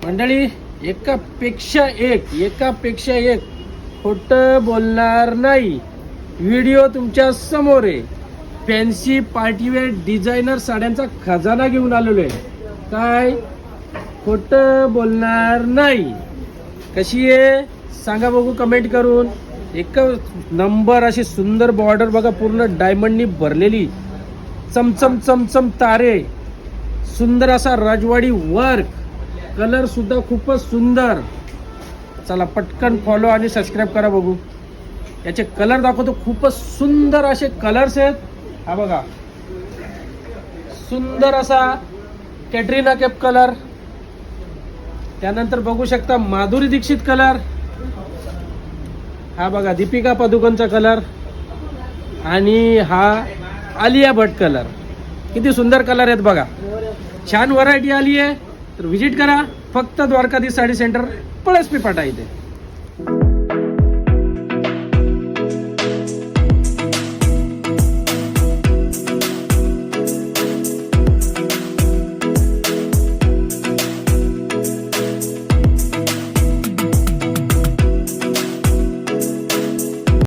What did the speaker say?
मंडळी एकापेक्षा एक खोटं बोलणार नाही. व्हिडिओ तुमच्या समोर आहे. फॅन्सी पार्टीवेअर डिझायनर साड्यांचा खजाना घेऊन आलेलो आहे. काय खोटं बोलणार नाही. कशी आहे सांगा बघू कमेंट करून. एक नंबर अशी सुंदर बॉर्डर बघा, पूर्ण डायमंडनी भरलेली, चमचम चमचम तारे, सुंदर असा राजवाडी वर्क, कलर सुद्धा खूपच सुंदर. चला पटकन फॉलो आणि सबस्क्राईब करा बघू. याचे कलर दाखवतो, खूपच सुंदर असे कलर्स आहेत. हा बघा, सुंदर असा कॅटरीना कैफ कलर, त्यानंतर बघू शकता माधुरी दीक्षित कलर, हा बघा दीपिका पदुकोणचा कलर, आणि हा आलिया भट्ट कलर. किती सुंदर कलर आहेत बघा. छान व्हरायटी आली आहे, तर व्हिजिट करा फक्त द्वारकाधीश साडी सेंटर, पळसपी फाटा इथे.